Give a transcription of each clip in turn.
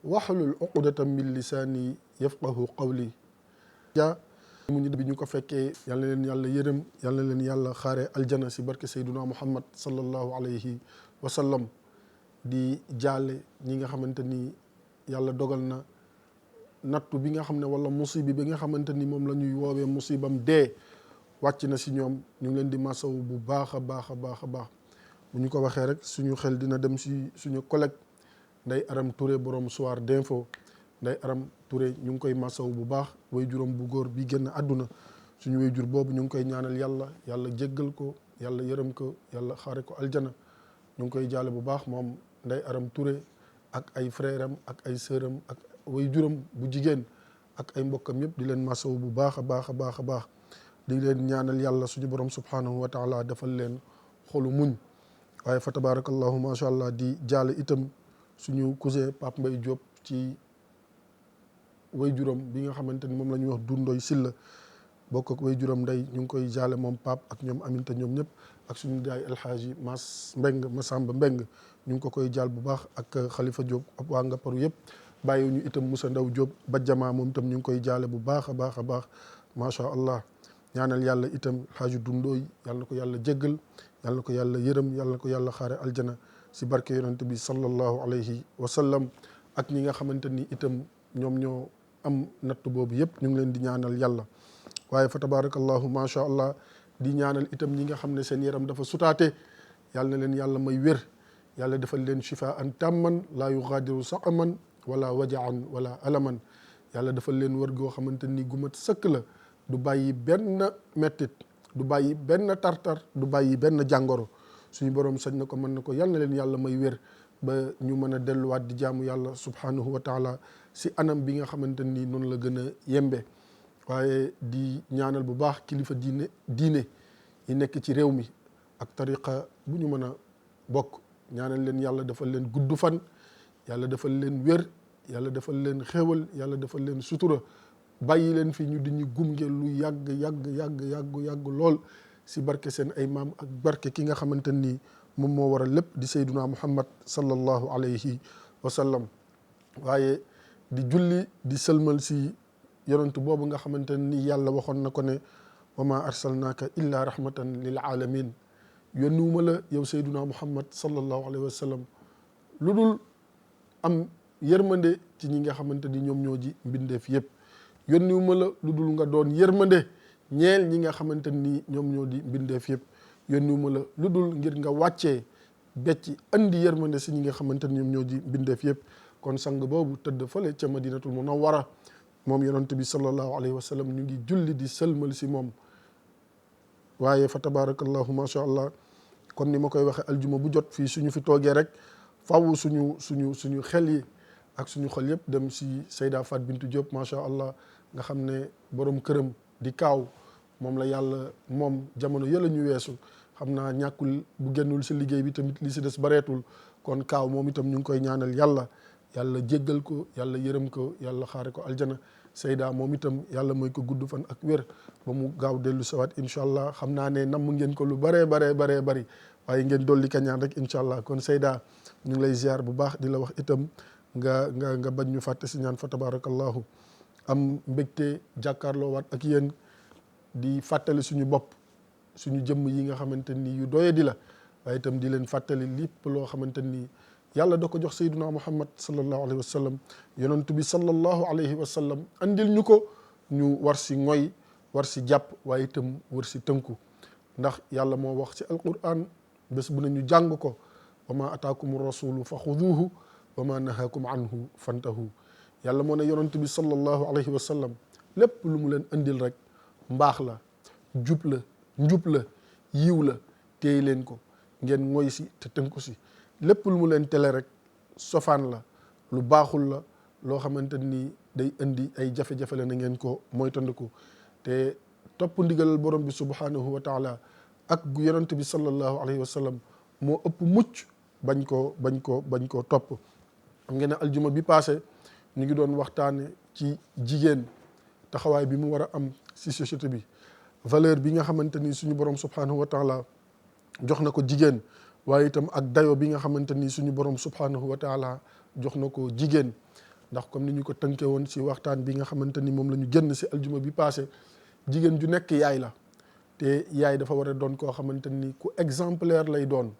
wahlul uqdatan min lisaani yafqahu qawli. mu ñu bi ñu ko fekkee yal na leen yàlla yërëm, yal na leen yàlla xaare aljana si barke sayduna muhammad sallallahu alayhi wa sallam. di jaale ñi nga xamante ni yàlla dogal na nattu bi nga xam ne wala musiba bi nga xamante ni moom la ñuy woowee musibam dee wàcc na si ñoom. ñu ngi leen di masaw bu baax a baax a baax a baax. bu ñu ko waxee rek suñu xel dina dem si suñu collègue Ndeye Aram Touré borom Soir d'info. Ndeye Aram Touré ñu ngi koy masaw bu baax, way juróom bu góor bi génn àdduna. suñu way jur boobu ñu ngi koy ñaanal yàlla, yàlla jéggal ko, yàlla yërëm ko, yàlla xaare ko aljana. ñu ngi koy jaale bu baax moom Ndeye Aram Touré ak ay frère am ak ay sœur am ak way juróom bu jigéen ak ay mbokkam yëpp di leen masaw bu baax a baax a baax a baax. di leen ñaanal yàlla suñu borom subhanahu wa taala defal leen xolu muñ. waaye fa tabarakallahu macha allah di jaale itam suñu cousin Pape Mbaye Diop ci way juróom bi nga xamante ni moom la ñuy wax Dundoy Silla bokk ak way juróom ndey. ñu ngi koy jaale moom Pape ak ñoom Aminta ñoom ñëpp ak suñu daay alxaaji Mas Mbeng Masamba Mbeng ñu ngi ko koy jaal bu baax ak Khalifa Diop ak waa Ngaparu yëpp. bàyyi ñu itam Moussa Ndaw Diop ba jamaa moom itam ñu ngi koy jaale bu baax a baax a baax macha allah. ñaanal yàlla itam xaaju Dundooy yàlla na ko yàlla jéggal, yàlla na ko yàlla yërëm, yàlla na ko yàlla xaare aljana si barke yonent bi sallallahu alayhi wa sallam. ak ñi nga xamante ni itam ñoom ñoo am natt boobu yëpp ñu ngi leen di ñaanal yàlla. waaye fa tabarakallahu macha allah di ñaanal itam ñi nga xam ne seen yaram dafa sutaate yàlla na leen yàlla may wér, yàlla defal leen shifaan tamman laa yugaadiru saqaman wala wajaan wala alaman. yàlla defal leen wër goo xamante ni gu mat sëkk la, du bàyyi benn mettit, du bàyyi benn tartar, du bàyyi benn jàngoro. suñu borom sañ na ko, mën na ko, yal na leen yàlla may wér ba ñu mën a delluwaat di jaamu yàlla subhanahu wa taala si anam bi nga xamante ni noonu la gën a yembe. waaye di ñaanal bu baax kilifa diine yi nekk ci réew mi ak tariqa bu ñu mën a bokk. ñaanal leen yàlla defal leen gudd fan, yàlla defal leen wér, yàlla defal leen xéewal, yàlla defal leen sutura. bàyyi leen fi ñu di ñu gunge lu yàgg lool si barke seen ay maam ak barke ki nga xamante ni moom moo waral lépp di sayduna muhammad sallallahu alayhi wa sallam. waaye di julli di sëlmal si yonent boobu nga xamante ni yàlla waxoon na ko ne wa ma arsalnaaka illa rahmatan lil alamin. yónniwuma la yow sayduna muhammad sallallahu alayhi wa sallam lu dul am yërmande ci ñi nga xamante ni ñoom ñoo ji mbindeef yëpp. yónniwuma la lu dul nga doon yërmande ñeel ñi nga xamante ni ñoom ñoo di mbindeef yëpp. yónniwuma la lu dul ngir nga wàccee becc andi yërmande si ñi nga xamante ni ñoom ñoo di mbindeef yëpp. kon sang boobu tëdd fële ca madinatul munawwara moom yonent bi sallallahu alayhi wa sallam ñu ngi julli di sëlmal si moom. waaye fa tabarakallahu macha allah kon ni ma koy waxee aljuma bu jot fii suñu fi toogee rek faw suñu xel yi ak suñu xol yëpp dem si Sayda Fat Bintou Diop macha allah nga xam ne borom këram di kaaw moom la yàlla moom jamono yëla ñu weesu. xam naa ñàkkul bu génnul si liggéey bi tamit li si des bareetul. kon kaaw moom itam ñu ngi koy ñaanal yàlla jéggal ko, yàlla yërëm ko, yàlla xaare ko aljana. Sayda moom itam yàlla mooy ko gudd fan ak wér ba mu gaaw dellu sawaat incha allah. xam naa ne namm ngeen ko lu baree bari waaye ngeen dolli ka ñaan rek incha allah. kon Sayda ñu ngi lay ziar bu baax di la wax itam nga bañ ñu fàtte si ñaan fa tabarakallahu. am mbégte jàkkaarloo waat ak yéen di fàttali suñu bopp suñu jëmm yi nga xamante ni yu doye di la, waaye itam di leen fàttali lépp loo xamante ni yàlla da ko jox sayduna muhammad sallallahu alayhi wa sallam. yonent bi sallallahu alayhi wa sallam andil ñu ko, ñu war si ngoy, war si jàpp, waaye itam war si tënku. ndax yàlla moo wax ci alquran bés bu nañu jàng ko wa ma ataakum rasulu fa xuduuhu wa ma nahaakum anhu fantahu. yàlla moo ne yonent bi sallallahu alayhi wa sallam lépp lu mu leen andil rek mbaax la, jub la, njub la, yiw la, téey leen ko, ngeen ngoy si te tënku si. lépp lu mu leen tele rek sofaan la, lu baaxul la, loo xamante ni day indi ay jafe-jafe la, na ngeen ko moytandiku. te topp ndigalal borom bi subhanahu wa taala ak gu yonent bi sallallahu alayhi wa sallam moo ëpp mucc bañ koo topp. xam ngeen ne aljuma bi passé ñu ngi doon waxtaane ci jigéen, taxawaay bi mu war a am si société bi, valeur bi nga xamante ni suñu borom subhanahu wa taala jox na ko jigéen, waaye itam ak dayo bi nga xamante ni suñu borom subhanahu wa taala jox na ko jigéen. ndax comme ni ñu ko tënkee woon si waxtaan bi nga xamante ni moom la ñu génn si aljuma bi passé, jigéen ju nekk yaay la, te yaay dafa war a doon koo xamante ni ku exemplaire lay doon,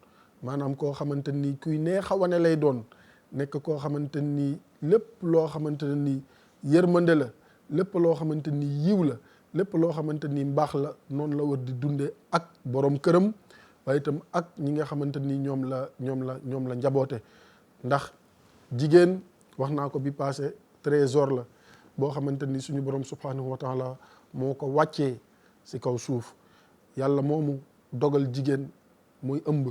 maanaam koo xamante ni kuy neex a wane lay doon, nekk koo xamante ni lépp loo xamante ne ni yërmande la, lépp loo xamante ni yiw la, lépp loo xamante ni mbaax la, noonu la war di dunde ak borom këram, waaye itam ak ñi nga xamante ni ñoom la njaboote. ndax jigéen wax naa ko bi passé trésor la boo xamante ni suñu borom subhanahu wa taala moo ko wàccee si kaw suuf. yàlla moomu dogal jigéen mooy ëmb,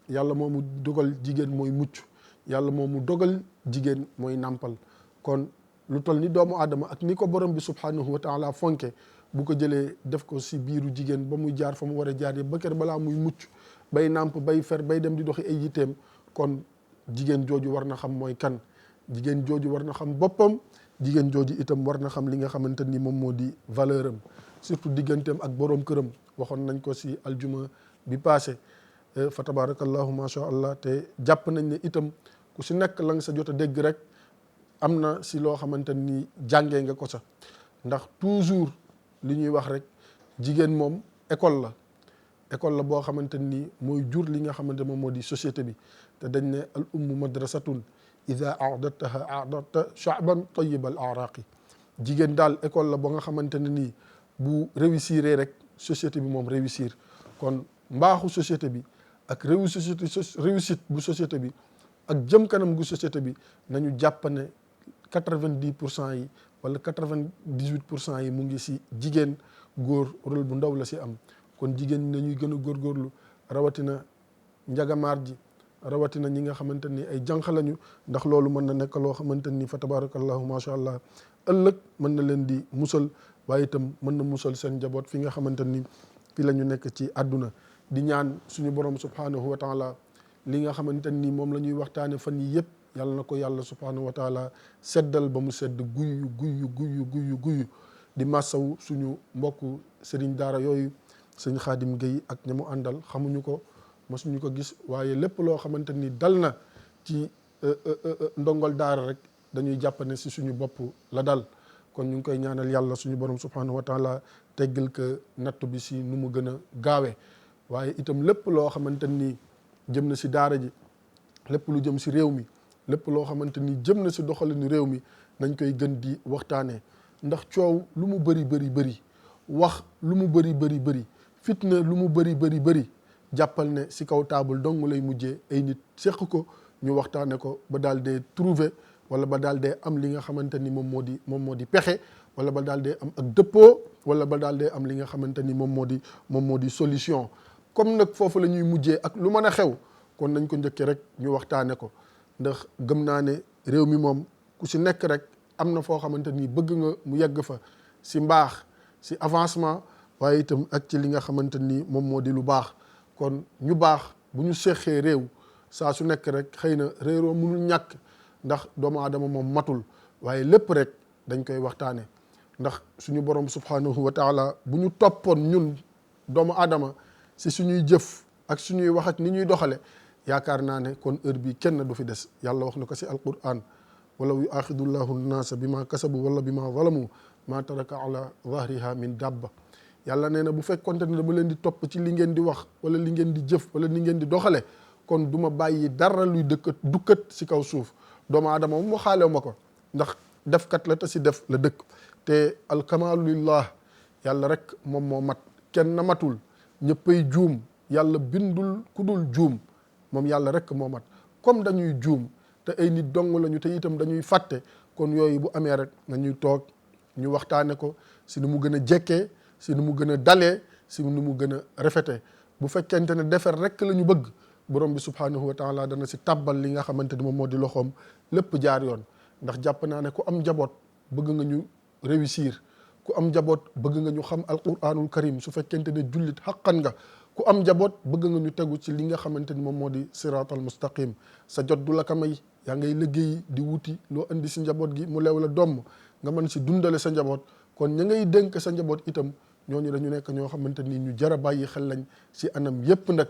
yàlla moomu dogal jigéen mooy mucc, yàlla moomu dogal jigéen mooy nàmpal. kon lu toll ni doomu aadama ak ni ko borom bi subhanahu wa taala fonke, bu ko jëlee def ko si biiru jigéen ba muy jaar fa mu war a jaar yëpp ba kër balaa muy mucc, bay nàmp, bay fer, bay dem di doxi ay yitteem, kon jigéen jooju war na xam mooy kan, jigéen jooju war na xam boppam, jigéen jooju itam war na xam li nga xamante ni moom moo di valeur am, surtout digganteem ak borom këram. waxoon nañ ko si aljuma bi passé, fa tabarakallahu macha allah. te jàpp nañ ne itam ku si nekk la nga sa jot a dégg rek am na si loo xamante ni jàngee nga ko sa, ndax toujours li ñuy wax rek, jigéen moom école la boo xamante ni mooy jur li nga xamante moom moo di société bi. te dañ ne al ummu madrasatun ida aadattaha aadatta shaaban tayyib al araqi. jigéen daal école la ba nga xamante ne nii bu réussir rek société bi moom réussir. kon mbaaxu société bi ak réussite bu société bi ak jëm kanam gu société bi, nañu jàpp ne 90% yi wala 98% yi mu ngi si jigéen. góor rôle bu ndaw la si am. kon jigéen ñi nañuy gën a góorgóorlu, rawatina njagamaar ji, rawatina ñi nga xamante ni ay jànq lañu, ndax loolu mën na nekk loo xamante ni fa tabarakallahu macha allah ëllëg mën na leen di musal, waaye itam mën na musal seen njaboot fi nga xamante ni fi la ñu nekk ci àdduna. di ñaan suñu borom subhanahu wa taala li nga xamante ni moom la ñuy waxtaane fan yi yëpp, yàlla na ko yàlla subhanahu wa taala seddal ba mu sedd guyu. di massaw suñu mbokku sëriñ daara yooyu, sëñ Xaadim Gueye ak ña mu àndal, xamuñu ko, mosuñu ko gis, waaye lépp loo xamante ni dal na ci ndongol daara rek dañuy jàpp ne si suñu bopp la dal. kon ñu ngi koy ñaanal yàlla suñu borom subhanahu wa taala teggal ko nattu bi si nu mu gën a gaawee. waaye itam lépp loo xamante ni jëm na si daara ji, lépp lu jëm si réew mi, lépp loo xamante ni jëm na si doxalinu réew mi, nañ koy gën di waxtaanee. ndax coow lu mu bëri, wax lu mu bëri, fitna lu mu bëri, jàppal ne si kaw taabul dong lay mujjee. ay nit seq ko, ñu waxtaane ko ba daal dee trouver, wala ba daal dee am li nga xamante ni moom moo di pexe, wala ba daal dee am ak dëppoo, wala ba daal dee am li nga xamante ni moom moo di solution. comme nag foofu la ñuy mujjee ak lu mën a xew, kon nañ ko njëkkee rek ñu waxtaane ko. ndax gëm naa ne réew mi moom ku si nekk rek am na foo xamante ni bëgg nga mu yegg fa si mbaax, si avancement, waaye itam ak ci li nga xamante ni moom moo di lu baax. kon ñu baax bu ñu seexee réew saa su nekk rek, xëy na réeroo mënul ñàkk, ndax doomu aadama moom matul, waaye lépp rek dañ koy waxtaane. ndax suñu borom subhanahu wa taala bu ñu toppoon ñun doomu aadama si suñuy jëf ak suñuy wax ak ni ñuy doxale, yaakaar naa ne kon heure bi kenn du fi des. yàlla wax na ko si alquran, walaw yuaxidullahu nnaasa bi ma kasabu wala bi ma zalamu ma taraka ala zahriha min dabba. yàlla nee na bu fekkonte ne dama leen di topp ci li ngeen di wax wala li ngeen di jëf wala li ngeen di doxale, kon du ma bàyyi dara luy dukkat si kaw suuf. doomu aadama moom waxaalew ma ko, ndax defkat la te si def la dëkk. te alkamaalu lillah, yàlla rek moom moo mat, kenn matul, ñëppay juum. yàlla bindul ku dul juum, moom yàlla rek moo mat. comme dañuy juum te ay nit dong lañu, te itam dañuy fàtte, kon yooyu bu amee rek nañuy toog ñu waxtaane ko si nu mu gën a jekkee, si nu mu gën a dalee, si nu mu gën a rafetee. bu fekkente ne defar rek la ñu bëgg, borom bi subhanahu wa taala dana si tàbbal li nga xamante ni moom moo di loxoom, lépp jaar yoon. ndax jàpp naa ne ku am njaboot bëgg nga ñu réussir, ku am njaboot bëgg nga ñu xam alquranul karim, su fekkente ne jullit xaqan nga, ku am njaboot bëgg nga ñu tegu ci li nga xamante ni moom moo di siratal mustaqim. sa jot du la ka may, yaa ngay liggéey di wuti loo indi si njaboot gi mu leew la domm nga mën si dundale sa njaboot. kon ña ngay dénk sa njaboot itam, ñooñu dañu nekk ñoo xamante ni ñu jar a bàyyi xel lañ si anam yépp nag.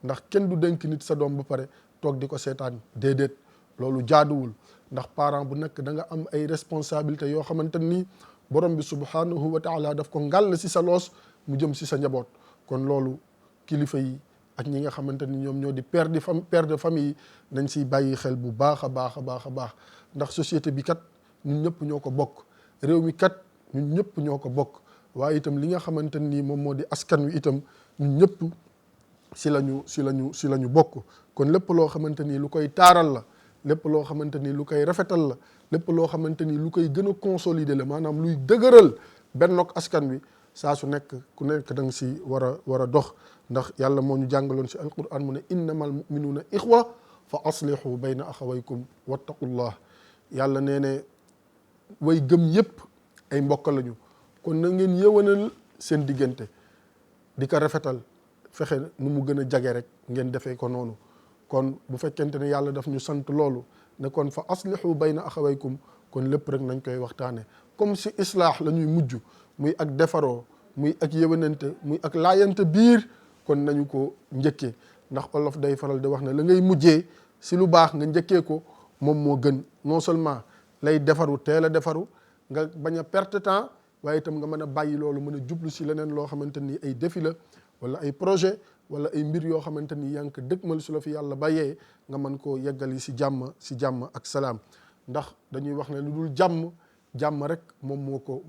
ndax kenn du dénk nit sa doom ba pare toog di ko seetaan, déedéet, loolu jaaduwul. ndax parent bu nekk da nga am ay responsabilités yoo xamante ni borom bi subhanahu wa taala daf ko ngàll si sa loos mu jëm si sa njaboot. kon loolu kilifa yi ak ñi nga xamante ni ñoom ñoo di père de famille yi nañ siy bàyyi xel bu baax a baax a baax a baax, ndax société bi kat ñun ñëpp ñoo ko bokk, réew mi kat ñun ñëpp ñoo ko bokk, waaye itam li nga xamante ni moom moo di askan wi itam ñun ñëpp si la ñu bokk. kon lépp loo xamante ni lu koy taaral la, lépp loo xamante ni lu koy rafetal la, lépp loo xamante ni lu koy gën a consolider la, maanaam luy dëgëral bennook askan wi, saa su nekk ku nekk da nga si war a dox. ndax yàlla moo ñu jàngaloon si alquran mu ne innamal muminuuna ixwa fa aslihu bayna axawaykum wattaqullah. yàlla nee ne way gëm yépp ay mbokk lañu, kon na ngeen yëwanal seen diggante, di ko rafetal, fexe nu mu gën a jage rek ngeen defee ko noonu. kon bu fekkente ne yàlla daf ñu sant loolu ne kon fa aslihu bayna axawaykum, kon lépp rek nañ koy waxtaane comme si islaax la ñuy mujj, muy ak defaroo, muy ak yëwanante, muy ak laayante biir, kon nañu ko njëkkee. ndax olof day faral di wax ne la ngay mujjee si lu baax nga njëkkee ko moom moo gën. non seulement lay defaru teel a defaru, nga bañ a perte temps, waaye itam nga mën a bàyyi loolu mën a jublu si leneen loo xamante ni ay défi la wala ay projet wala ay mbir yoo xamante ni yaa ngi ko dëgmal su la fi yàlla bàyyee nga mën koo yeggali si jàmm ak salaam. ndax dañuy wax ne lu dul jàmm rek moom moo ko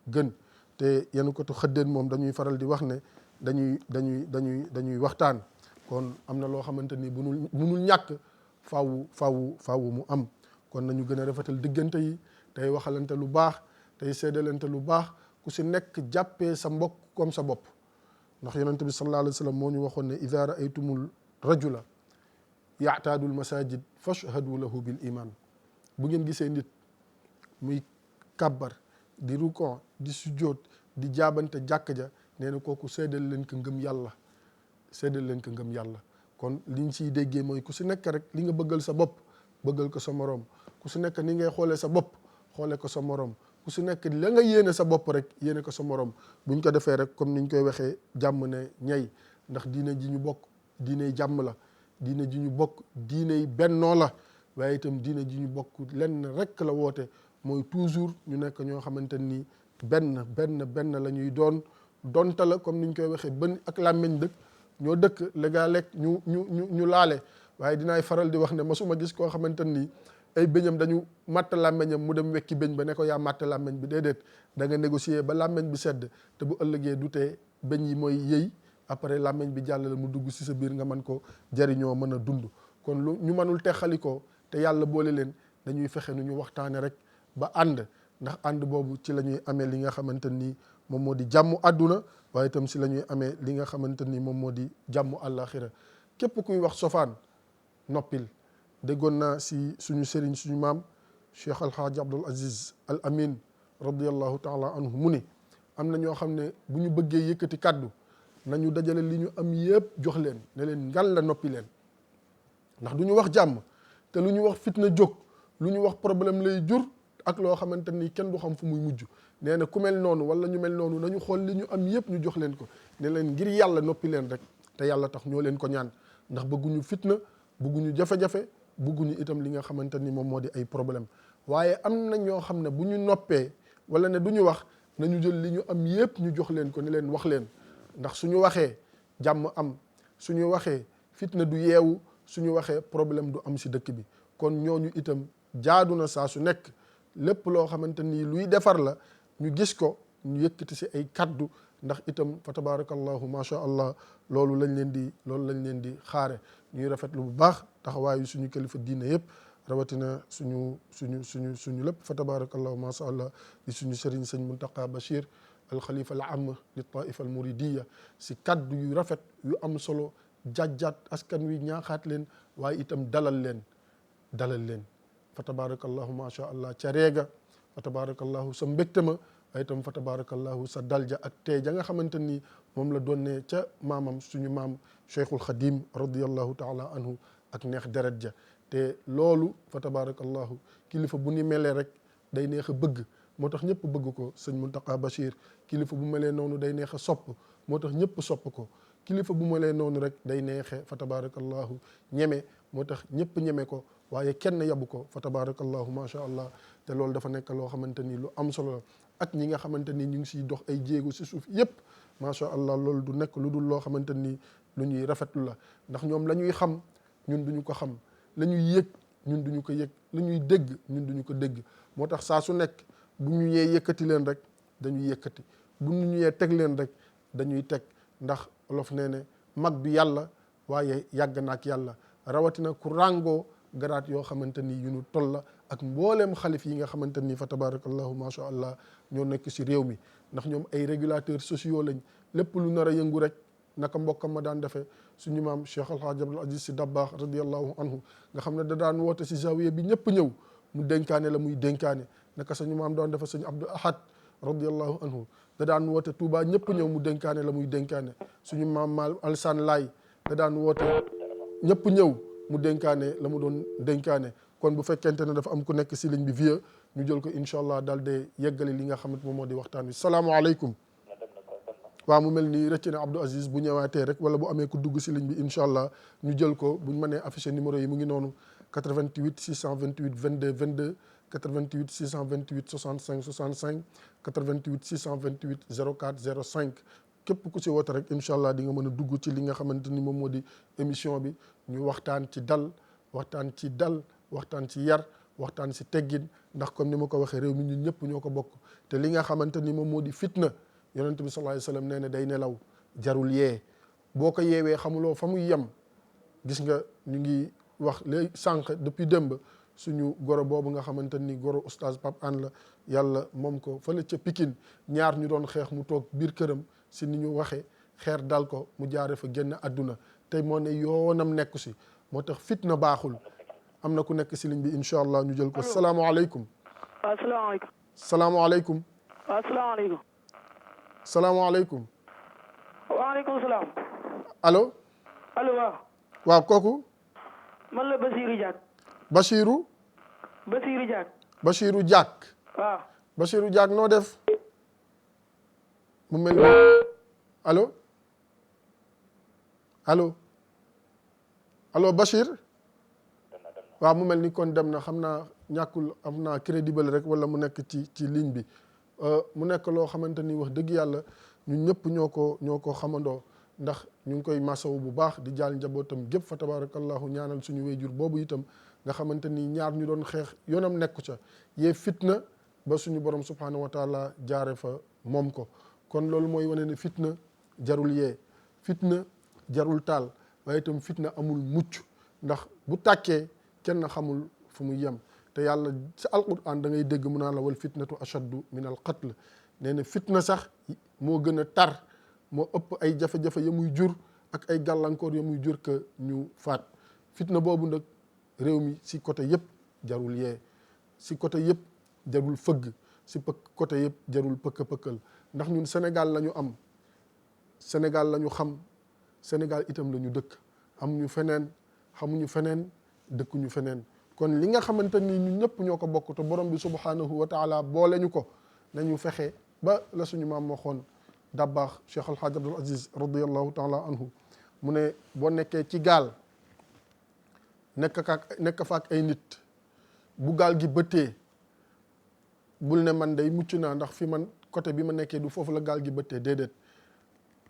gën. te yenu ko tu xëddeen moom dañuy faral di wax ne dañuy waxtaan. kon am na loo xamante ni bunul ñàkk faaw mu am. kon nañu gën a rafetal diggante yi, tey waxalante lu baax, tey seedalante lu baax, ku si nekk jàppee sa mbokk comme sa bopp. ndax yonente bi sallallahu alayhi wa sallam moo ñu waxoon ne ida raaytumul rajula yaataadul masajid fashhadu lahu bil iman. bu ngeen gisee nit muy kàbbar di rukon di sujjóot di jaabante jàkk ja, nee na kooku seedal leen ko ngëm yàlla. kon liñ siy déggee mooy ku si nekk rek li nga bëggal sa bopp bëggal ko sa moroom, ku si nekk ni ngay xoolee sa bopp xoolee ko sa moroom, ku si nekk la nga yéene sa bopp rek yéene ko sa moroom. buñ ko defee rek comme niñ koy waxee jàmm ne ñay, ndax diine ji ñu bokk diiney jàmm la, diine ji ñu bokk diiney bennoo la, waaye itam diine ji ñu bokk lenn rek la woote, mooy toujours ñu nekk ñoo xamante ni benn la ñuy donta la comme niñ koy waxee bën ak làmmeñ dëkk ñoo dëkk léeg-léeg ñu laale. waaye dinaay faral di wax ne masuma gis koo xamante ni ay bëñam dañu matt làmmeñam mu dem wekki bëñ ba ne ko yaa matt làmmeñ bi, déedéet, da nga négocier ba làmmeñ bi sedd, te bu ëllëgee du tee bëñ yi mooy yëy, après làmmeñ bi jàll la mu dugg si sa biir nga mën ko jariñoo mën a dund. kon lu ñu mënul texalikoo te yàlla boole leen, dañuy fexe nu ñu waxtaane rek ba ànd. ndax ànd boobu ci la ñuy amee li nga xamante ni moom moo di jàmm àdduna, waaye itam si la ñuy amee li nga xamante ni moom moo di jàmm àllaaxira. képp kuy wax sofaan noppil. déggoon naa si suñu sëriñ suñu maam Cheikh Alhaaji Abdul Aziz Al Amin radiallahu taala anhu mu ni am na ñoo xam ne bu ñu bëggee yëkkati kàddu nañu dajale li ñu am yëpp jox leen ne leen ngal la noppi leen. ndax du ñu wax jàmm te lu ñu wax fitna jóg, lu ñu wax problème lay jur ak loo xamante ni kenn du xam fu muy mujj. nee na ku mel noonu wala ñu mel noonu nañu xool li ñu am yëpp ñu jox leen ko ne leen ngir yàlla noppi leen rek te yàlla tax ñoo leen ko ñaan. ndax bëgguñu fitna, bëgguñu jafe-jafe, bëgguñu itam li nga xamante ni moom moo di ay problème. waaye am na ñoo xam ne bu ñu noppee wala ne du ñu wax, nañu jël li ñu am yëpp ñu jox leen ko ne leen wax leen. ndax suñu waxee jàmm am, suñu waxee fitna du yeewu, suñu waxee problème du am si dëkk bi. kon ñooñu itam jaadu na saa su nekk lépp loo xamante ni luy defar la ñu gis ko, ñu yëkkati si ay kaddu. ndax itam fa tabarakallahu macha allah loolu lañ leen di xaare. ñuy rafetlu bu baax taxawaayu suñu kilifa diine yëpp, rawatina suñu lépp fa tabarakallahu macha allah di suñu sëriñ sëñ Muntaqa Bachir al xalifa al am li taifa al muridiya si kaddu yu rafet yu am solo, jàjjaat askan wi, ñaaxaat leen, waaye itam dalal leen fa tabarakallahu macha allah ca reega fa tabarakallahu sa mbégte ma, waaye itam fa tabarakallahu sa dalja ak tey ja nga xamante ni moom la doon ne ca maamam suñu maam Cheikhul Khadim radiallahu taala anhu ak neex deret ja. te loolu fa tabarakallahu kilifa bu ni melee rek day neex a bëgg, moo tax ñëpp bëgg ko. sëñ Muntaqa Bachir kilifa bu melee noonu day neex a sopp, moo tax ñëpp sopp ko. kilifa bu melee noonu rek day neexe fa tabarakallahu ñeme, moo tax ñëpp ñeme ko. waaye kenn yabu ko fa tabarakallahu macha allah. te loolu dafa nekk loo xamante ni lu am solo la ak ñi nga xamante ni ñu ngi siy dox ay jéego si suuf yépp macha allah loolu du nekk lu dul loo xamante ni lu ñuy rafetlu la ndax ñoom la ñuy xam ñun duñu ko xam la ñuy yëg ñun duñu ko yëg la ñuy dégg ñun duñu ko dégg moo tax saa su nekk bu ñu ñee yëkkati leen rek dañuy yëkkati bu ñu ñee teg leen rek dañuy teg ndax olof nee ne mag du yàlla waaye yàgg na ak yàlla rawatina ku ràngoo garaat yoo xamante ni yu nu toll la ak mbooleem xalif yi nga xamante ni fa tabarakallahu macha allah ñoo nekk si réew mi ndax ñoom ay régulateurs sociaux lañ lépp lu nar a yëngu rek naka mbokkam ma daan defee suñu maam Cheikh Alhaaj Abdul Aziz Sy Dabakh radiallahu anhu nga xam ne da daan woote si zawiya bi ñëpp ñëw mu dénkaane la muy dénkaane naka suñu maam doon defe suñu Abdul Ahad radiallahu anhu da daan woote Touba ñëpp ñëw mu dénkaane la muy dénkaane suñu maam Maal Alsaan Laay da daan woote ñëpp ñëw mu dénkaane la mu doon dénkaane kon bu fekkente ne dafa am ku nekk si ligne bi vieux ñu jël ko incha allah daal de yeggali li nga xamante moom moo di waxtaan wi salaamualeykum. waaw mu mel ni rëcc na Abdou Aziz bu ñëwaatee rek wala bu amee ku dugg si ligne bi incha allah ñu jël ko buñ mënee affiché numéro yi mu ngi noonu 88 628 22 22 88 628 65 65 88 628 04 05 képp ku si woote rek incha allah di nga mën a dugg ci li nga xamante ni moom moo di émission bi ñu waxtaan ci dal waxtaan ci dal waxtaan ci yar waxtaan si teggin ndax comme ni ma ko waxee réew mi ñun ñëpp ñoo ko bokk te li nga xamante ni moom moo di fitna yonent bi sallallahu alayhi wasallam nee na day nelaw jarul yee boo ko yeewee xamuloo fa muy yem gis nga ñu ngi wax léegi sànq depuis démb suñu goro boobu nga xamante ni goro oustaz Pape Hann la yàlla moom ko fële ca Pikine ñaar ñu doon xeex mu toog biir këram si ni ñu waxee xeer dal ko mu jaare fa génn àdduna tey moo ne yoonam nekku si moo tax fitna baaxul am na ku nekk si ligne bi incha allah ñu jël ko salaamaaleykum. waaw salaamaaleykum. salaamaaleykum. waaw salaamaaleykum. salaamaaleykum. waaleykum salaam. allo. allo waaw. waaw kooku. man la Basirou Diack. Bachirou. Basirou Diack. Bachirou Diack. waaw. Bachirou Diack noo def. mu mel ni allo. allo. allo Bachir. waaw mu mel ni kon dem na xam naa ñàkkul am naa crédible rek wala mu nekk ci ligne bi mu nekk loo xamante ni wax dëgg yàlla ñun ñëpp ñoo ko xamandoo ndax ñu ngi koy masawu bu baax di jaal njabootam gépp fa tabarakallahu ñaanal suñu wayjur boobu itam nga xamante ni ñaar ñu doon xeex yoonam nekku ca yee fitna ba suñu borom subhanahu wa taala jaare fa moom ko kon loolu mooy wane ne fitna jarul yee fitna jarul taal waaye itam fitna amul mucc ndax bu tàkkee kenn xamul fu muy yem te yàlla ci alquran da ngay dégg mu naan la wal fitnatu ashaddu min al qatl nee na fitna sax moo gën a tar moo ëpp ay jafe-jafe ya muy jur ak ay gàllankoor ya muy jur que ñu faat fitna boobu nag réew mi si côté yëpp jarul yee si côté yëpp jarul fëgg si côté yëpp jarul pëkk-pëkkal ndax ñun Sénégal la ñu am Sénégal la ñu xam Sénégal itam la ñu dëkk amuñu feneen xamuñu feneen dëkkuñu feneen kon li nga xamante ni ñun ñëpp ñoo ko bokk te borom bi subhanahu wa taala boole ñu ko nañu fexe ba la suñu maam waxoon Dabakh Cheikh Alhaaj Abdul Aziz radiallahu taala anhu mu ne boo nekkee ci gaal nekk fa ak ay nit bu gaal gi bëttee bul ne man day mucc naa ndax fi man côté bi ma nekkee du foofu la gaal gi bëttee déedéet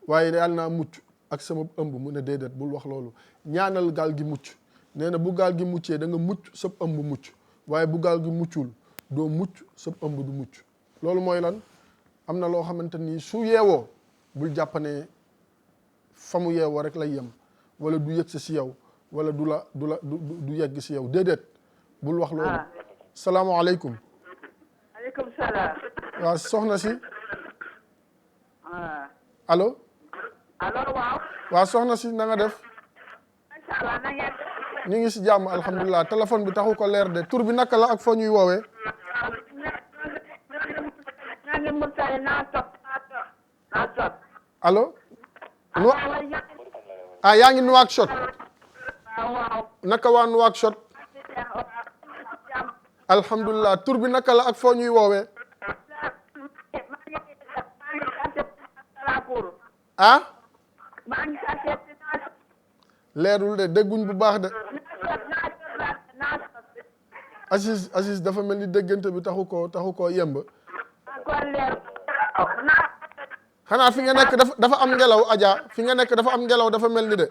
waaye yàlla naa mucc ak sama ëmb mu ne déedéet bul wax loolu ñaanal gaal gi mucc nee na bu gaal gi muccee da nga mucc sab ëmb mucc waaye bu gaal gi muccul doo mucc sab ëmb du mucc loolu mooy lan am na loo xamante ni su yeewoo bul jàpp ne fa mu yeewoo rek lay yem wala du yegg si yow wala du yegg si yow déedéet bul wax loolu. salaamaaleykum. aleykum salaam. waaw soxna si. allo. allo waaw. waaw soxna si na nga def. macha allah na ngeen. ñu ngi si jàmm alhamdulilah téléphone bi taxu ko leer de tur bi naka la ak foo ñuy woowee. allo. yaa ngi Nouakchott. naka waa Nouakchott. alhamdulilah tur bi naka la ak foo ñuy woowee. ah. leerul de dégguñ bu baax de. Aziz dafa mel ni déggante bi taxu koo yemb. kon leer. xanaa fi nga nekk dafa am ngelaw Adja fi nga nekk dafa am ngelaw dafa mel ni de.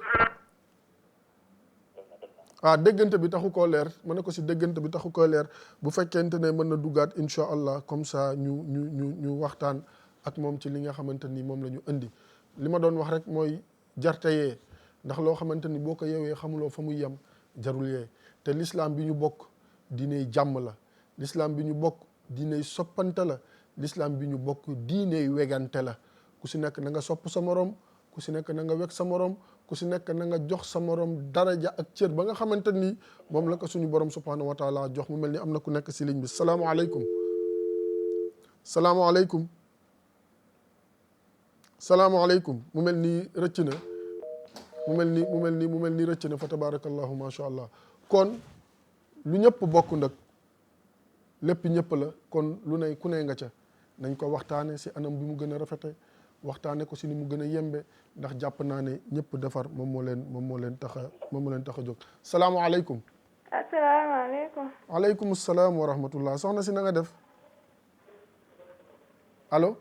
déggante bi taxu koo leer ma ne ko si déggante bi taxu koo leer bu fekkente ne mën na duggaat incha allah comme ça ñu waxtaan ak moom ci li nga xamante ni moom la ñu indi. li ma doon wax rek mooy jarte yee ndax loo xamante ni boo ko yeewee xamuloo fa muy yem jarul yee te l'islam bi ñu bokk diiney jàmm la l'islam bi ñu bokk diiney soppante la l'islam bi ñu bokk diiney wegante la ku si nekk na nga sopp sa morom ku si nekk na nga weg sa morom ku si nekk na nga jox sa morom daraja ak cër ba nga xamante ni moom la ko suñu borom subhanahu wa taala jox mu mel ni am na ku nekk si ligne bi salaamaaleykum salaamaaleykum mu mel ni rëcc na mu mel ni rëcc na fa tabarakallahu ma sha allah kon lu ñëpp bokk nag lépp ñëpp la kon lu ne ku ne nga ca nañ ko waxtaane si anam bi mu gën a rafete waxtaane ko si ni mu gën a yembe ndax jàpp naa ne ñëpp defar moom moo leen tax a jóg salaamaaleykum. asalaamaaleykum. aleykum salaam wa rahmatullah soxna si na nga def allo.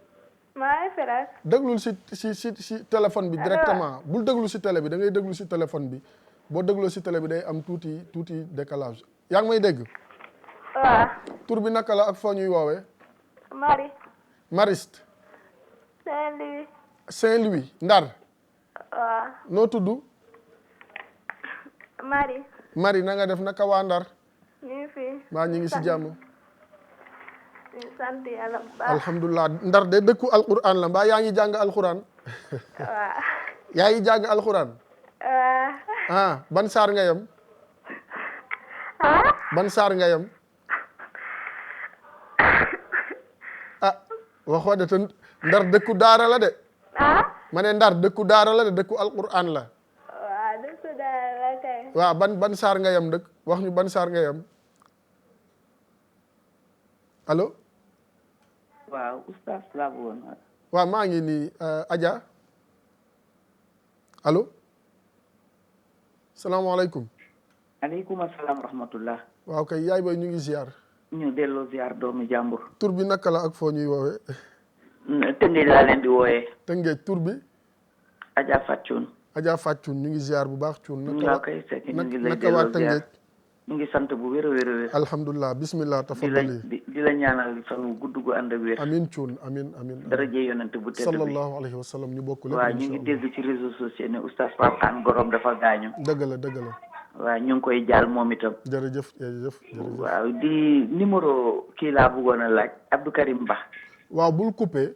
maa ngi fi rek. déglul si téléphone bi directement bul déglu si télé bi da ngay déglu si téléphone bi boo dégloo si télé bi day am tuuti décalage yaa ngi may dégg. waaw. tur bi naka la ak foo ñuy woowee. Mariste. Saint-Louis Ndar. waaw. noo tudd. Marie na nga def naka waa Ndar. ñu ngi fi. maa ñu ngi si jàmm. ñu sant yàlla bu baax. alhamdulilah Ndar de dëkku alquran la mbaa yaa ngi jàng alquran. waaw. yaa ngi jàng alquran. ban saar nga yem. ban saar nga yem. waxoo de te Ndar dëkku daara la de. ma ne Ndar dëkku daara la de dëkku alquran la. waaw dëkku daara la kay. waaw ban saar nga yem dëkk wax ñu ban saar nga yem allo. waaw oustaz laa bëggoon. waaw maa ngi nii Adja allo salaamaaleykum. aleykum asalaam wa rahmatullah. waaw kay yaay booy ñu ngi ziar. ñu delloo ziar doomi jàmbur. tur bi naka la ak foo ñuy woowee. Tëngéej laa leen di wooyee. Tëngéej tur bi. Adja Fatou. Adja Fatou ñu ngi ziar bu baax Thioune. ñu ngi koy fekk ñu ngi lay naka waa delloo Tëngéej. ziar. ñu ngi sant bu wér a wér a wér. alhamdulilah bismillah tafadali. di la ñaanal fan gudd gu ànd ak wér. amin Thioune amin. daraje yonent bu tedd bi sallallahu alayhi wa sallam ñu bokk lépp. waaw ñu ngi dégg ci réseaux sociaux ne oustaz Pape Hann Gorom dafa gaañu. dëgg la. waaw ñu ngi koy jaal moom itam. jërëjëf. waaw di numéro kii laa bëggoon a laaj Abdou Karim Ba. waaw bul coupé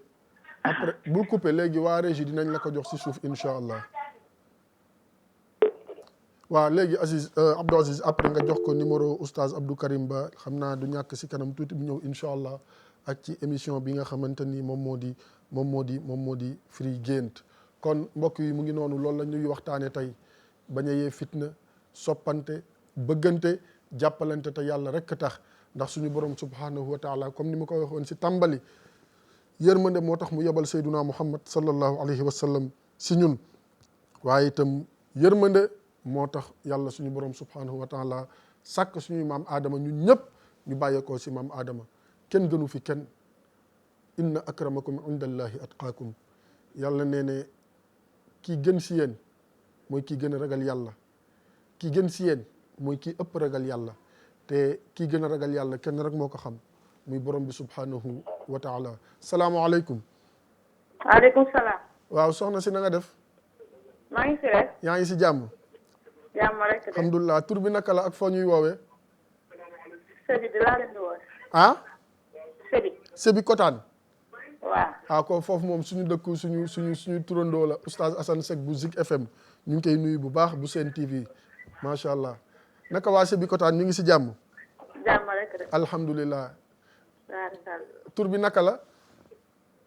après bul coupé léegi waa régie dinañ la ko jox si suuf incha allah. waaw léegi Abdou Aziz après nga jox ko numéro oustaz Abdou Karim Ba xam naa du ñàkk si kanam tuuti bu ñëw incha allah ak ci émission bi nga xamante ni moom moo di Firi Gént kon mbokk yi mu ngi noonu loolu la ñuy waxtaane tey bañ a yee fitna soppante bëggante jàppalante te yàlla rekk tax ndax suñu borom subhanahu wa taala comme ni ma ko waxoon si tàmbali yërmande moo tax mu yebal sayduna muhammad sallallahu alayhi wa sallam si ñun waaye itam yërmande moo tax yàlla suñu borom subhanahu wa taala sàkk suñuy maam aadama ñun ñëpp ñu bàyyeekoo si maam aadama kenn gënu fi kenn inna akramakum indallahi atqaakum yàlla nee ne kii gën si yéen mooy kii gën a ragal yàlla kii gën si yéen mooy kii ëpp ragal yàlla te kii gën a ragal yàlla kenn rek moo ko xam muy borom bi subhanahu wa taala salaamaaleykum. waaleykum salaam. waaw soxna si na nga def. maa ngi si rek. yaa ngi si jàmm. jàmm rek de. alhamdulilah tur bi naka la ak foo ñuy woowee. Sébi di laa leen di woowee. Sébi Kotaan. waaw. ko foofu moom suñu dëkku suñu turandoo la oustaz Assane Seck bu Zik FM ñu ngi koy nuyu bu baax bu Sen TV macha allah naka waa Sébi Kotaan ñu ngi si jàmm. jàmm rek de. alhamdulilah. waaw. tur bi naka la.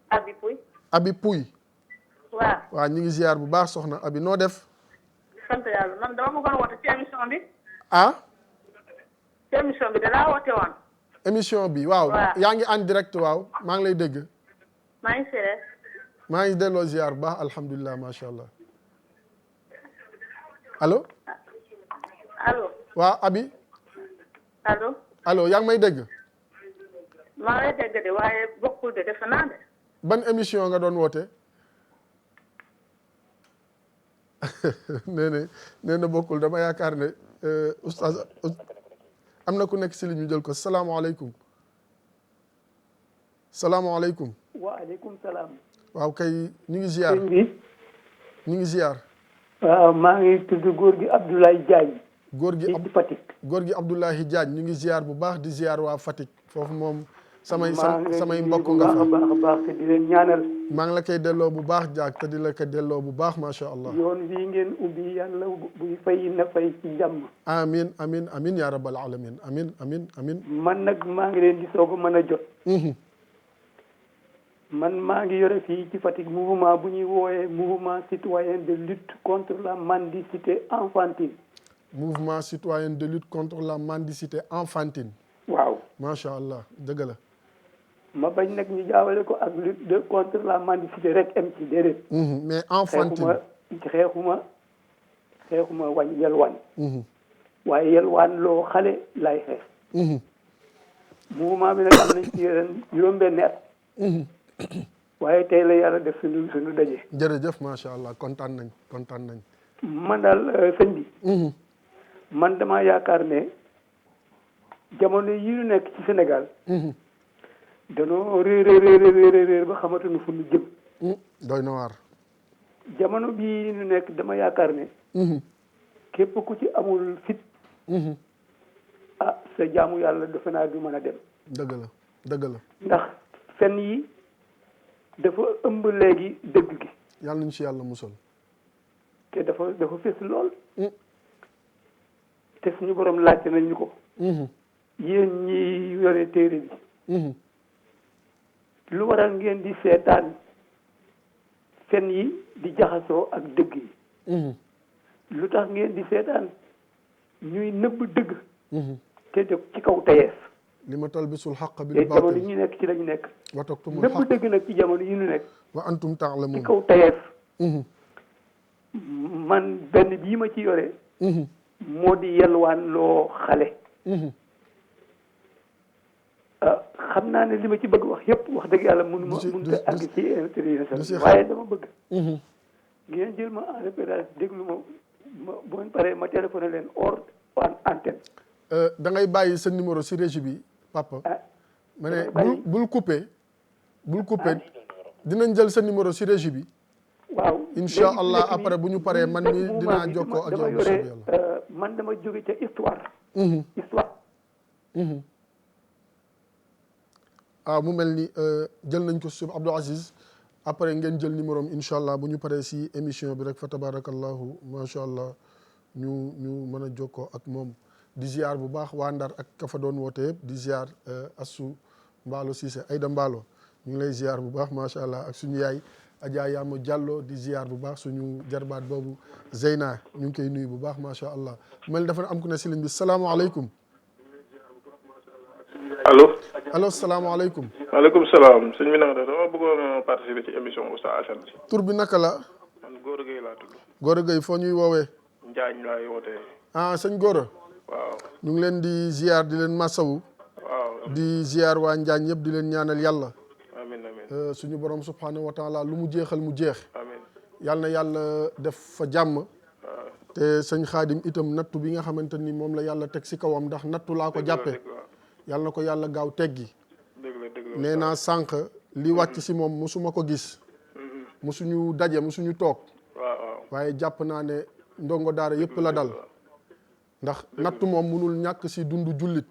Abi Pouy. Abi Pouy. waaw. ñu ngi ziar bu baax soxna Abi noo def. sant yàlla man dama bëggoon woote ci émission bi. ci émission bi danaa woote woon. émission bi waaw. yaa ngi en direct waaw maa ngi lay dégg. maa ngi si rek. maa ngi delloo ziar bu baax alhamdulilah macha allah allo. allo. waaw Abi. allo. allo yaa ngi may dégg. maa ngi lay dégg de waaye bokkul de defe naa de. ban émission nga doon woote. nee na bokkul dama yaakaar ne oustaz am na ku nekk si li ñu jël ko salaamaaleykum. salaamaaleykum. waaleykum salaam. waaw kay ñu ngi ziar. sëñ bi. ñu ngi ziar. waaw maa ngi tudd góor gi Abdoulaye Diagne. góor gi di Fatick. góor gi Abdoulaye Diagne ñu ngi ziar bu baax di ziar waa Fatick foofu moom. samay mbokk nga fa baax a baax te di leen ñaanal. maa ngi la koy delloo bu baax jaag te di la ko delloo bu baax macha allah. yoon bii ngeen ubbi yàlla buy fay na fay ci jàmm. amin amin amin ya rabbal alamin amin amin amin. man nag maa ngi leen di soog a mën a jot. man maa ngi yore fii ci Fatick mouvement bu ñuy wooyee mouvement citoyen de lutte contre la mendicité enfantine. mouvement citoyen de lutte contre la mendicité enfantine. waaw macha allah dëgg la. ma bañ nag ñu jaawale ko ak lutte contre la mendicité rek am ci déedéet. mais enfantine xeexuma wañ yelwaan. waaye yelwaan loo xale lay xeex. mouvement bi nag am nañ ci ren juróom-benni at. waaye tey la yàlla def suñu daje. jërëjëf macha allah kontaan nañ. man daal sëñ bi. man dama yaakaar ne jamono yi ñu nekk ci Sénégal. danoo réer ba xamatuñu fu ñu jëm. doy na waar. jamono bii ñu nekk dama yaakaar ne. képp ku ci amul fit. sa jaamu yàlla defe naa du mën a dem. dëgg la. ndax fen yi dafa ëmb léegi dëgg gi. yàlla nañu ci yàlla musal. te dafa fës lool. te suñu borom laajte nañ ñu ko. yéen ñi yore téere bi. lu waral ngeen di seetaan fen yi di jaxasoo ak dëgg yi. lu tax ngeen di seetaan ñuy nëbb dëgg. te ci kaw tayeef. li ma talbisul xaq bil te baatil jamono yi ñu nekk ci lañu nekk. wa taktumul nëbb xaq dëgg nag ci jamono yi ñu nekk. wa antum taalamun. ci kaw tayeef. man benn bii ma ci yore. moo di yelwaan loo xale. xam naa ne li ma ci bëgg wax yëpp wax dëgg yàlla mënut a àgg ci interview waaye dama bëgg. ngeen jël ma en référence déglu ma bu ngeen paree ma téléphoné leen hors antenne. da ngay bàyyi sa numéro si régie bi papa. ma ne bul coupé. dinañ jël sa numéro si régie bi. waaw incha allah après bu ñu paree man mi dinaa jokkoo ak yow bu soobee yàlla. man dama jóge ca histoire. histoire. mu mel ni jël nañ ko si Abdou Aziz après ngeen jël numéro am incha allah bu ñu paree si émission bi rek fa tabarakallahu macha allah ñu mën a jokkoo ak moom di ziar bu baax waa Ndar ak ka fa doon woote yëpp di ziar Assou Mballo Cissé Aïda Mballo ñu ngi lay ziar bu baax macha allah ak suñu yaay Adja Yama Diallo di ziar bu baax suñu jarbaat boobu Zeyna ñu ngi koy nuyu bu baax macha allah mel dafa am ku ne si ligne bi salaamaaleykum. allo salaamaaleykum. maaleykum salaam sëñ bi naka dama bëggoon participer ci émission Oustaz Assane. tur bi naka la. man Gora Gueye laa tudd. Gora Gueye foo ñuy woowee. Njaañ laay wootee. sëñ Gora. waaw. ñu ngi leen di ziar di leen masawu. waaw. di ziar waa Njaañ yëpp di leen ñaanal yàlla. amiin suñu borom subhanahu wa taala lu mu jeexal mu jeex. amiin. yàlla na yàlla def fa jàmm. te sëñ Xaadim itam nattu bi nga xamante ni moom la yàlla teg si kawam ndax nattu laa ko jàppee. yàlla na ko yàlla gaaw teggi. nee naa sànq li wàcc si moom mosuma ko gis. mosuñu daje mosuñu toog. waaye jàpp naa ne ndongo daara yëpp la dal. ndax nattu moom munul ñàkk si dundu jullit.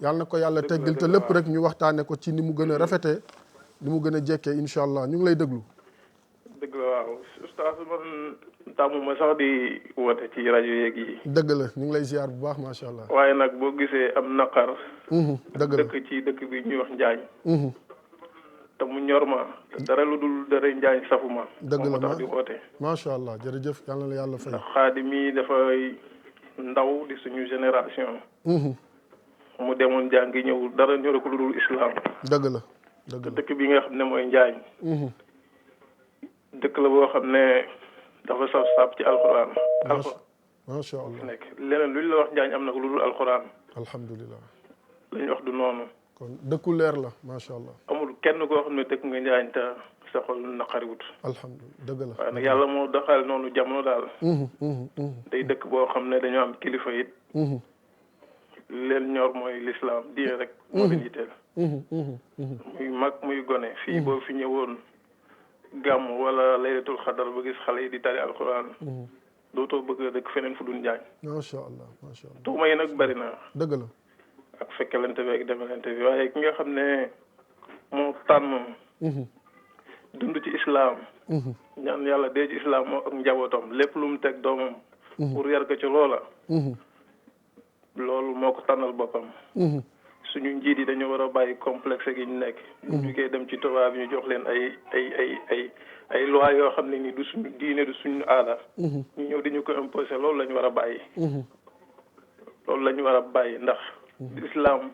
yàlla na ko yàlla teggil te lépp rek ñu waxtaane ko ci ni mu gën a rafetee ni mu gën a jekkee incha allah ñu ngi lay déglu. dëgg la waaw oustaz man tàmmu ma sax di woote ci rajo yeeg yi. dëgg la ñu ngi lay ziar bu baax macha allah. waaye nag boo gisee am naqar. dëgg la dëkk ci dëkk bi ñuy wax Njaañ. te mu ñor ma te dara lu dul dara Njaañ safu ma. dëgg la moo tax di woote. macha allah jërëjëf yàlla na yàlla fay. ndax Xaadim mi dafay ndaw di suñu génération. mu demoon jàngi ñëw dara ñore ko lu dul islam. dëgg la dëgg la dëkk bi nga xam ne mooy Njaañ. dëkk la boo xam ne dafa saf saf ci alxuraan. macha allah nekk leneen luñ la wax Njaañ am na ko lu dul alxuraan. alhamdulilah. lañ wax du noonu. kon dëkku leer la macha allah. amul kenn koo xam ne dëkk nga Njaañ te sa xol naqariwut. alhamdulilah dëgg la. waaye nag yàlla moo doxal noonu jamono daal. day dëkk boo xam ne dañoo am kilifa it. leen ñor mooy lislaam diine rek. moo leen yitteel. muy mag muy gone. fii boo fi ñëwoon gàmm wala laylatul xadar ba gis xale yi di tari alquran. dootoo bëgg a dëkk feneen fu dul Njaañ. macha allah macha allah. tuuma yi nag bari na. dëgg la. ak fekkalante bi ak demalante bi waaye ki nga xam ne moo tànn. dund ci islam. ñaan yàlla dee ci islam moo ak njabootam lépp lu mu teg doomam. pour yar ko ci loola. loolu moo ko tànnal boppam. suñu njiit yi dañoo war a bàyyi complexe gi ñu nekk. ñu koy dem ci tubaab yi ñu jox leen ay loi yoo xam ne ni du suñu diine du suñu aada. ñu ñëw di ñu ko imposer loolu la ñu war a bàyyi. loolu la ñu war a bàyyi ndax. islam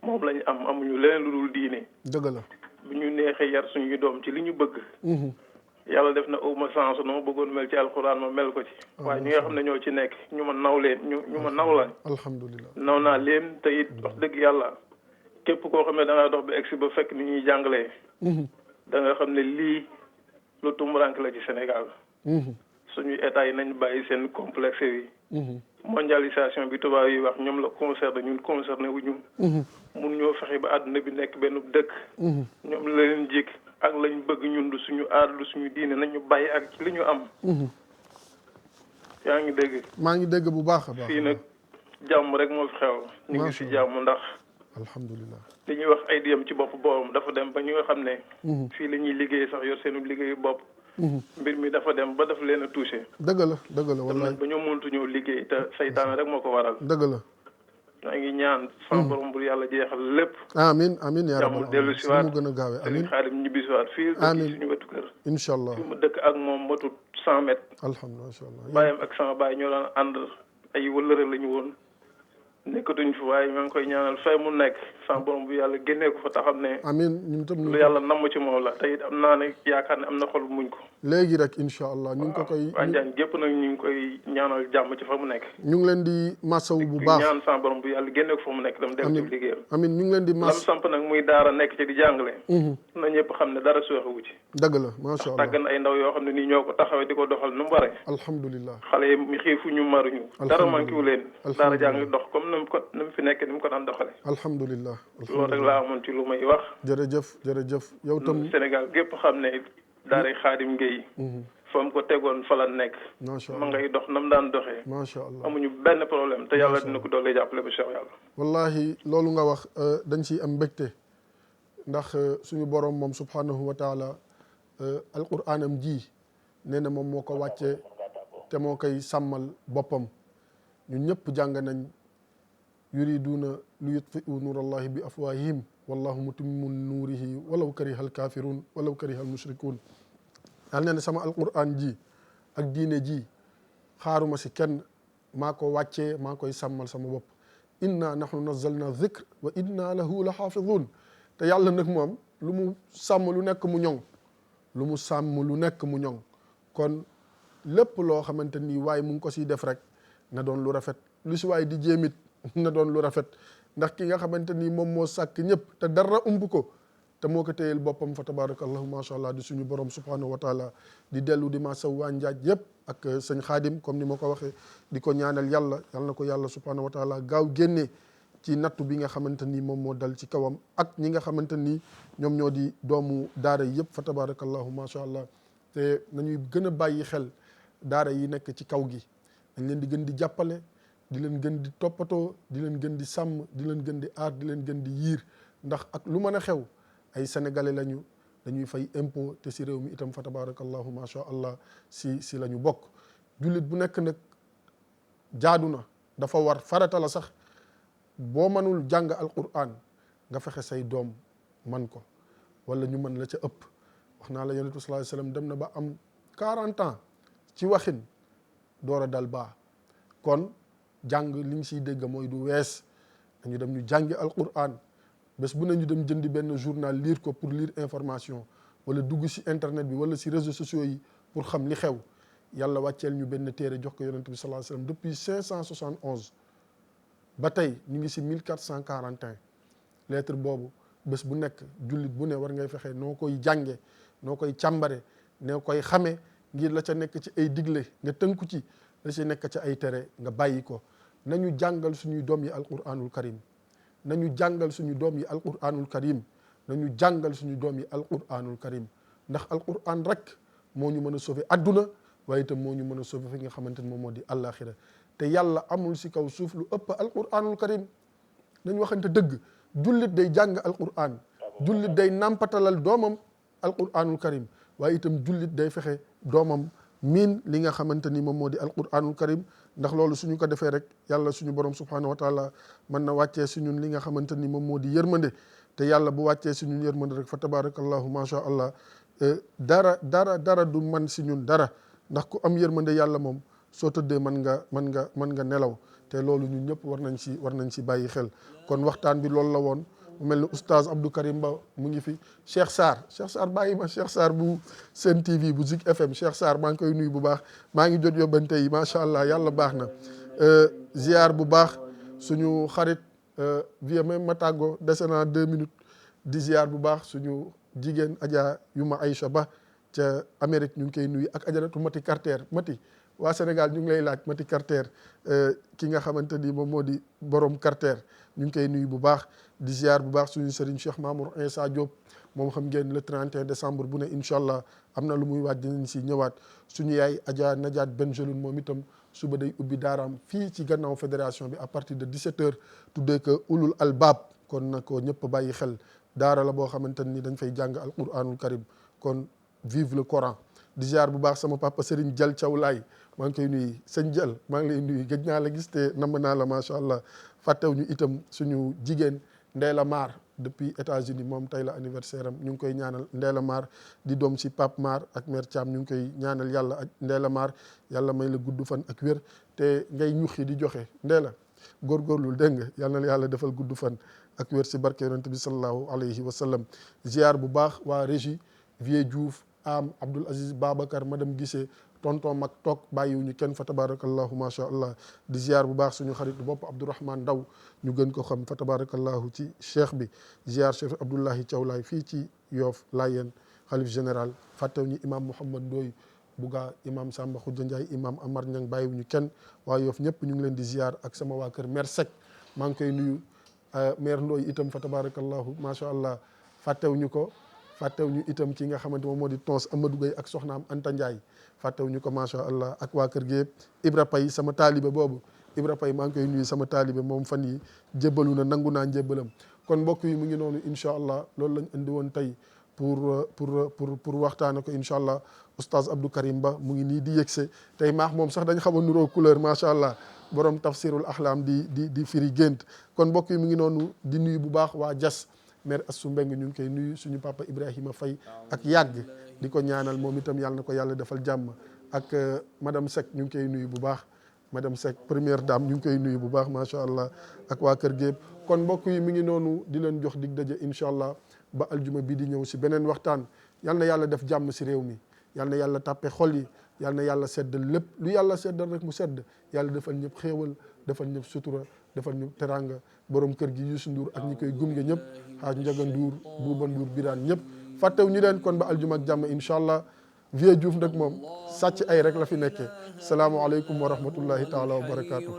moom lañu amuñu leneen lu dul diine. dëgg la. bu ñu neexee yar suñu doom ci li ñu bëgg. yàlla def na aw ma sens no bëggoon mel ci alxuraan ma mel ko ci. waaye ñi nga xam ne ñoo ci nekk ñu ma naw leen ñu ma naw la. alhamdulilah naw naa leen te it wax dëgg yàlla képp koo xam ne da ngaa dox ba egsi ba fekk ni ñuy jàngalee. da nga xam ne lii lu tumuraanke la ci Sénégal. suñuy état yi nañ bàyyi seen complexe yi. mondialisation bi tubaab yi wax ñoom la concerné ñun concerné wu ñu. mun ñoo fexe ba àdduna bi nekk benn dëkk. ñoom la leen jik ak lañ bëgg ñun du suñu aada du suñu diine nañu bàyyi ak ci li ñu am. yaa ngi dégg. maa ngi dégg bu baax a baax. fii nag jàmm rek moo fi xew. ñu ngi si jàmm ndax. alhamdulilah. li ñuy wax ay diyam ci bopp boobam dafa dem ba ñu nga xam ne. fii la ñuy liggéey sax yor seenu liggéeyu bopp. mbir mi dafa dem ba daf leen a touché. dëgg la dëgg la wallaay ba ñoo mëntu ñëw liggéey te saytaane rek moo ko waral. dëgg la. maa ngi ñaan sama borom bu yàlla jeexal lépp. amiin amiin yaa rabbal jàmm dellu si waat mu gën a gaawee amiin Xaadim ñibbi si waat fii. amiin suñu wetu kër. incha allah fi mu dëkk ak moom matut 100 mètres. alhamdulilah incha allah. bàyyam ak sama baay ñoo daan ànd ay wëllëre la ñu woon. nekkatuñ fi waaye maa ngi koy ñaanal fay mu nekk sama borom bu yàlla génnee ko fa taxam ne. amiin ñun tam lu yàlla namm ci moom la te it am naa ne yaakaar ne am na xol muñ ko. léegi rek incha allah ñu ngi ko koy. waa Njaañ gépp nag ñu ngi koy ñaanal jàmm ci fa mu nekk. ñu ngi leen di masawu bu baax ñaan sama borom bu yàlla génnee ko fa mu nekk dama dem ci liggéeyam. amiin ñu ngi leen di lam samp nag muy daara nekk ci di jàngale. na ñëpp xam ne dara suuxewu ci. dëgg la macha allah tàggan ay ndaw yoo xam ne nii ñoo ko taxawee di ko doxal nu mu waree. alhamdulilah. xale yi mi xiifu ñu maruñu. dara manqué wu leen. daara jàng dox comme ni mu fi nekk ni mu ko daan doxale. alhamdulilah. loolu rek laa amoon ci lu may wax. jërëjëf jërëjëf yow tam. Sénégal gépp xam ne daaray Xaadim Gueye. fa mu ko tegoon fa la nekk. macha allah ma ngay dox nam daan doxee. macha allah amuñu benn problème te yàlla dina ko doole jàppale bu Cheikh yàlla. wallahi loolu nga wax dañ ciy am mbégte ndax suñu borom moom subhanahu wa taala alquraanam ji nee na moom moo ko wàccee te moo koy sàmmal boppam ñun ñëpp jàng nañ yuriduuna lu yutfiu nuurallahi bi afwaahihim wallahu mutimmu nuurihi walaw kariha alkafirun walaw kariha almushrikun yàlla nee na sama alquran ji ak diine ji xaaruma si kenn maa ko wàccee maa koy sàmmal sama bopp inna nahnu nazzalna dhikr wa inna lahu la xaafidun te yàlla nag moom lu mu sàmm lu nekk mu ñoŋ lu mu sàmm lu nekk mu ñoŋ kon lépp loo xamante ni waaye mu ngi ko siy def rek na doon lu rafet lu si waaye di jéemit na doon lu rafet ndax ki nga xamante ni moom moo sàkk ñëpp te dara umb ko te moo ko téyel boppam fa tabarakallahu macha allah di suñu borom subhanahu wa taala di dellu di ma saw waa njaaj yëpp ak sëñ xaadim comme ni ma ko waxee di ko ñaanal yàlla yal na ko yàlla subhanahu wa taala gaaw génnee ci nattu bi nga xamante ni moom moo dal ci kawam ak ñi nga xamante ni ñoom ñoo di doomu daara yëpp fa tabarakallahu macha allah te nañuy gën a bàyyi xel daara yi nekk ci kaw gi dañ leen di gën di jàppale di leen gën di toppatoo di leen gën di sàmm di leen gën di aar di leen gën di yiir ndax ak lu mën a xew ay sénégalais lañu dañuy fay impôt te si réew mi itam fa tabarakallahu macha allah si la ñu bokk jullit bu nekk nag jaadu na dafa war farata la sax boo mënul jàng alquran nga fexe say doom man ko wala ñu mën la ca ëpp wax naa la yonent bi sallallahu alayhi wasallam dem na ba am 40 ans ci waxin door a dal baa kon jàng li ñu siy dégg mooy du wees dañu dem ñu jàngi alquran bés bu ne ñu dem jëndi benn journal lire ko pour lire information wala dugg si internet bi wala si réseaux sociaux yi pour xam li xew yàlla wàcceel ñu benn téere jox ko yonent bi sallallahu alayhi wasallam depuis 571 ba tey ñu ngi si 1441 lettre boobu bés bu nekk jullit bu ne war ngay fexe noo koy jànge noo koy càmbare noo koy xame ngir la ca nekk ci ay digle nga tënku ci, la ci nekk ci ay tere nga bàyyi ko. nañu jàngal suñuy doom yi alquranul karim, nañu jàngal suñu doom yi alquranul karim, nañu jàngal suñu doom yi alquranul karim, ndax alquran rek moo ñu mën a sauver adduna, waaye itam moo ñu mën a sauver fi nga xamante ne moom moo di àllaaxira. te yàlla amul si kaw suuf lu ëpp alquranul karim. nañ waxante dëgg, jullit day jàng alquran, jullit day nàmpatalal doomam alquranul karim, waaye itam jullit day fexe doomam miin li nga xamante ni moom moo di alquranul karim. ndax loolu suñu ko defee rek yàlla suñu borom subhanahu wa taala mën na wàccee si ñun li nga xamante ni moom moo di yërmande. te yàlla bu wàccee si ñun yërmande rek fa tabarakallahu macha allah dara du man si ñun dara, ndax ku am yërmande yàlla moom soo tëddee mën nga nelaw. te loolu ñun ñëpp war nañ si bàyyi xel. kon waxtaan bi loolu la woon, mu mel ni oustaz Abdou Karim Ba mu ngi fi. Cheikh Sarr bàyyi ma, Cheikh Sarr bu Sen TV bu Zik FM, Cheikh Sarr maa ngi koy nuyu bu baax, maa ngi jot yóbbante yi macha allah, yàlla baax na. ziar bu baax suñu xarit vie même ma tàggoo dese naa 2 minutes, di ziar bu baax suñu jigéen Adja Yuma Aïcha Ba ca Amérique, ñu ngi koy nuyu, ak ajaratu Mati Carter. Mati, waa Sénégal ñu ngi lay laaj Mati Carter, ki nga xamante ni moom moo di borom Carter, ñu ngi koy nuyu bu baax. di ziar bu baax suñu sëriñ Cheikh Mamour Insa Diop, moom xam ngeen le 31 décembre bu ne incha allah am na lu muy waaj, dinañ si ñëwaat. suñu yaay Adja Nadiat Benjeloun moom itam suba day ubbi daaraam fii ci gannaaw fédération bi à partir de 17h, tuddee ko ulul albab. kon na ko ñëpp bàyyi xel, daara la boo xamante ni dañ fay jàng alquranul karim. kon vive le Coran. di ziar bu baax sama papa Serigne Dial Thiawlaay, maa ngi koy nuyu. sëñ Dial maa ngi lay nuyu, gëj naa la gis te namm naa la macha allah. fàttew ñu itam suñu jigéen Ndéla Mar depuis États-Unis, moom tey la anniversaire am, ñu ngi koy ñaanal. Ndéla Mar di doom si Pape Mar ak mère Thiam, ñu ngi koy ñaanal yàlla ak Ndéla Mar, yàlla may la gudd fan ak wér, te ngay ñuxi di joxe. Ndéla góorgóorlul dégg nga, yàlla na yàlla defal gudd fan ak wér si barke yonent bi sallallahu alayhi wa sallam. ziar bu baax waa régie, Vieux Diouf, am Abdoul Aziz, Babacar, madame Guissé, tonton mag toog bàyyiwuñu kenn fa tabarakallahu macha allah. di ziar bu baax suñu xarit bopp Abdourahmane Ndaw, ñu gën ko xam fa tabarakallahu ci cheikh bi. ziar Cheikh Abdoulahi Thiawlaay fii ci Yoff Layeen, xalif général. fàttew ñu imam Mouhamad Ndoy Bouga, imam Samba Khoudia Ndiaye, imam Amar Niang, bàyyiwuñu kenn. waa Yoff ñëpp ñu ngi leen di ziar, ak sama waa kër mère Seck, maa ngi koy nuyu. mère Ndoy itam fa tabarakallahu macha allah. fàttew ñu itam ki nga xamante moom moo di tons Amadou Gueye ak soxnaam Anta Ndiaye, fàttewuñu ko macha allah, ak waa kër gi yëpp. Ibra Pay sama taalibe boobu, Ibra Pay maa ngi koy nuyu, sama taalibe moom fan yi jébbalu na, nangu naa njébbalam. kon mbokk yi mu ngi noonu incha allah, loolu lañ indi woon tey pour waxtaane ko incha allah. oustaz Abdou Karim Ba mu ngi nii di yëgse tey, maax moom sax dañ xaw a nuroo couleur macha allah, borom tafsirul axlaam di firi gént. kon mbokk yi mu ngi noonu, di nuyu bu baax waa Jas, mère Assou Mbeng ñu ngi koy nuyu, suñu papa Ibrahima Faye ak yàgg di ko ñaanal moom itam yàlla na ko yàlla defal jàmm. ak madame Seck ñu ngi koy nuyu bu baax, madame Seck première dame ñu ngi koy nuyu bu baax macha allah, ak waa kër gépp. kon mbokk yi mi ngi noonu, di leen jox dig daje incha allah ba aljuma bi di ñëw si beneen waxtaan. yal na yàlla def jàmm si réew mi, yal na yàlla tàppe xol yi, yal na yàlla seddal lépp lu yàlla seddal rek mu sedd. yàlla defal ñëpp xéewal, defal ñëpp sutura, defal ñëpp teranga. borom kër gi Youssou Ndour ak ñi koy gunge ñëpp, xaaj Njaga Ndour, Buuba Ndour, Biraan ñëpp fàttew ñu leen. kon ba aljuma ak jàmm incha allah. Vieux Diouf nag moom sàcc ay rek la fi nekkee. salaamualeykum wa rahmatullahi taala wa barakaatu.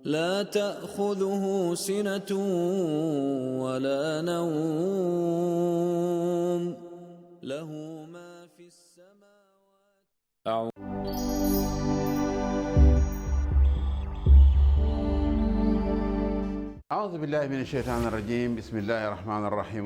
لا تأخذه سنة ولا نوم له ما في السماوات. أعوذ بالله من الشيطان الرجيم. بسم الله الرحمن الرحيم.